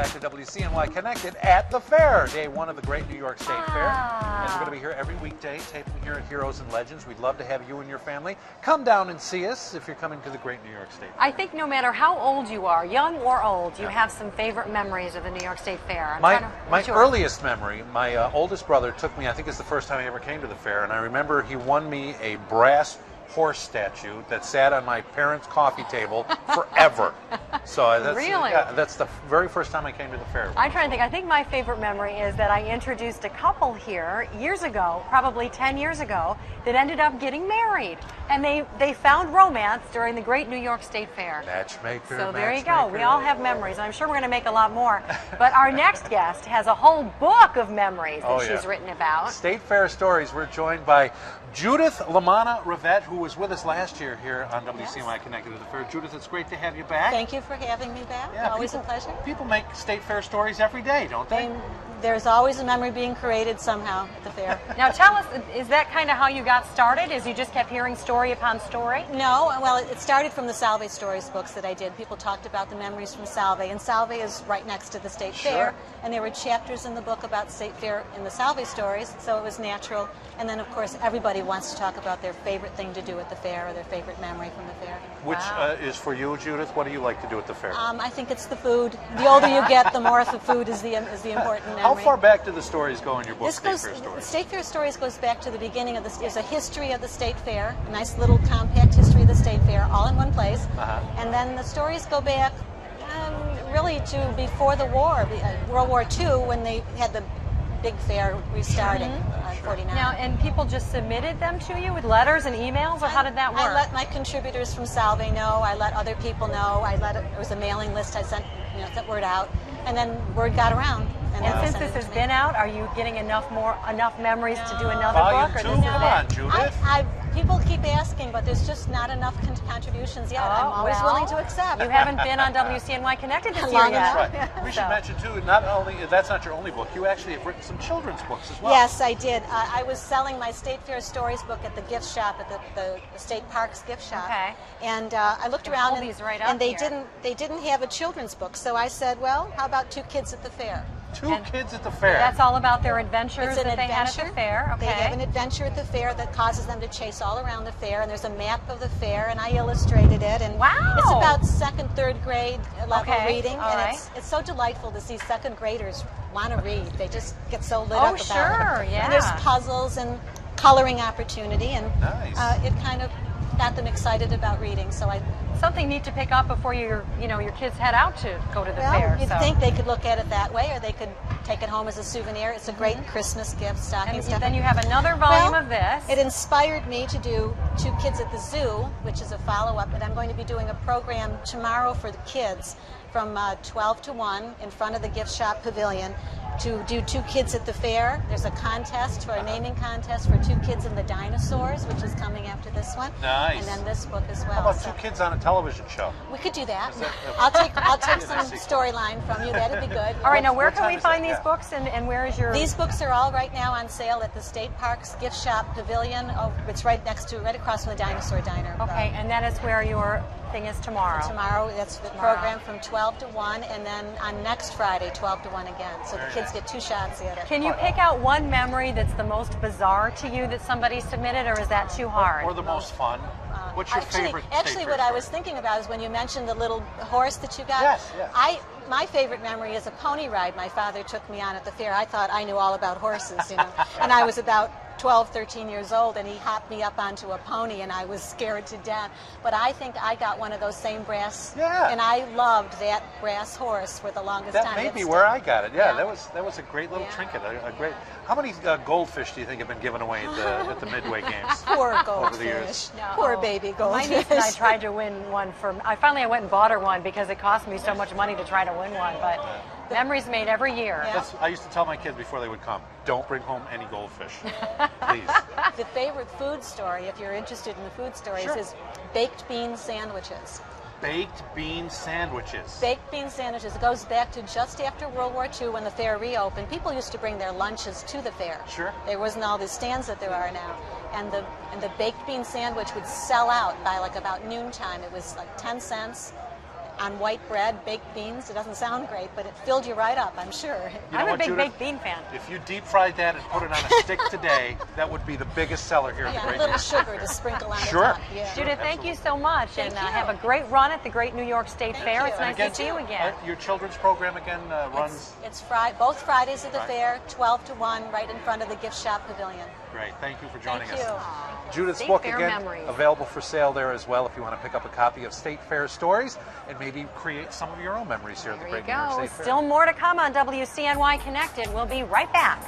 back to WCNY Connected at the fair, day one of the Great New York State Fair. And we're going to be here every weekday, taping here at Heroes and Legends. We'd love to have you and your family come down and see us if you're coming to the Great New York State Fair. I think no matter how old you are, young or old, you have some favorite memories of the New York State Fair. My earliest memory, my oldest brother took me, I think it's the first time he ever came to the fair, and I remember he won me a brass horse statue that sat on my parents' coffee table forever. So that's, really? Yeah, that's the very first time I came to the fair. I'm trying to think. I think my favorite memory is that I introduced a couple here years ago, probably 10 years ago, that ended up getting married. And they found romance during the Great New York State Fair. Matchmaker. So there you go. We all have memories. And I'm sure we're going to make a lot more. But our next guest has a whole book of memories that she's written about. State Fair Stories. We're joined by Judith Lamanna Rivette, who was with us last year here on WCNY Connected at the fair. Judith, it's great to have you back. Thank you for having me back. Yeah, always a pleasure. People make State Fair stories every day, don't they? There's always a memory being created somehow at the fair. Now tell us, is that kind of how you got started? Is you just kept hearing story upon story? No, well, it started from the Salve Stories books that I did. People talked about the memories from Salve, and Salve is right next to the State Fair, and there were chapters in the book about State Fair in the Salve Stories, so it was natural. And then, of course, everybody wants to talk about their favorite thing to do at the fair or their favorite memory from the fair. Which is for you, Judith? What do you like to do at the fair? I think it's the food. The older you get, the more the food is the important memory. How far back do the stories go in your book, State Fair Stories? State Fair Stories goes back to the beginning of this. There's a history of the State Fair, a nice little compact history of the State Fair, all in one place. And then the stories go back really to before the war, World War II, when they had the big fair restarting in 49. Now, and people just submitted them to you with letters and emails, or how did that work? I let my contributors from Salve know. I let other people know. There was a mailing list. I sent word out, and then word got around. And since this has been out, are you getting enough memories to do another Volume book? Or 2, this is come on, Judith. People keep asking, but there's just not enough contributions yet. I'm always willing to accept. You haven't been on WCNY Connected this year yet. That's right. We should mention, too, that's not your only book. You actually have written some children's books as well. Yes, I did. I was selling my State Fair Stories book at the gift shop, at the State Parks gift shop. Okay. And I looked around, and they didn't have a children's book. So I said, well, how about 2 kids at the fair? Two kids at the fair. That's all about their adventures that they had at the fair. Okay. They have an adventure at the fair that causes them to chase all around the fair, and there's a map of the fair, and I illustrated it. And it's about 2nd, 3rd grade level reading, and it's so delightful to see 2nd graders want to read. They just get so lit up about it. And there's puzzles and coloring opportunity, and it kind of got them excited about reading. So something neat to pick up before your kids head out to go to the fair. You'd think they could look at it that way, or they could take it home as a souvenir. It's a great Christmas gift, stocking stuffing. And then you have another volume of this. It inspired me to do 2 Kids at the Zoo, which is a follow-up, and I'm going to be doing a program tomorrow for the kids from 12 to 1 in front of the gift shop pavilion to do 2 Kids at the Fair. There's a contest, for a naming contest for 2 Kids in the Dinosaurs, which is coming after this one. Nice. And then this book as well. How about 2 kids on a television show? We could do that. I'll take some storyline from you. That'd be good. All right, now where can we find these books, and where is your... These books are all right now on sale at the State Parks gift shop pavilion. It's right across from the Dinosaur Diner. Okay, and that is where your thing is tomorrow. Tomorrow, that's the program from 12 to 1, and then on next Friday, 12 to 1 again. So the kids get 2 shots at it. Can you pick out one memory that's the most bizarre to you that somebody submitted, or is that too hard? Or the most fun? What's your favorite? Actually, what I was thinking about is when you mentioned the little horse that you got. Yes. My favorite memory is a pony ride my father took me on at the fair. I thought I knew all about horses, and I was about 12, 13 years old, and he hopped me up onto a pony, and I was scared to death. But I think I got one of those same brass, and I loved that brass horse for the longest time. That may be where I got it. Yeah, that was a great little trinket. A great. How many goldfish do you think have been given away at the Midway Games? Poor goldfish. Over the years. No. Poor baby goldfish. My niece and I tried to win one I finally went and bought her one because it cost me so much money to try to win one, but memories made every year. I used to tell my kids before they would come, don't bring home any goldfish, please. The favorite food story, if you're interested in the food stories, is baked bean sandwiches. Baked bean sandwiches. Baked bean sandwiches. It goes back to just after World War II when the fair reopened. People used to bring their lunches to the fair. Sure. There wasn't all the stands that there are now. And the baked bean sandwich would sell out by like about noontime. It was like 10 cents. on white bread, baked beans. It doesn't sound great, but it filled you right up, I'm sure. You know I'm a what, big Judith? baked bean fan. If you deep fried that and put it on a stick today, that would be the biggest seller here at the Yeah, a Great little New sugar to sprinkle on Sure. the top. Yeah. Judith, thank you so much, Thank and you. have a great run at the Great New York State Thank Fair. you. It's And nice to see you again. Your children's program again runs. It's both Fridays at the Right. fair, 12 to 1, right in front of the gift shop pavilion. Great. Thank you for joining Thank us. you. Judith's State book Fair again memories. available for sale there as well if you want to pick up a copy of State Fair Stories and maybe create some of your own memories here at the There you Great New York go. State Fair. Still more to come on WCNY Connected. We'll be right back.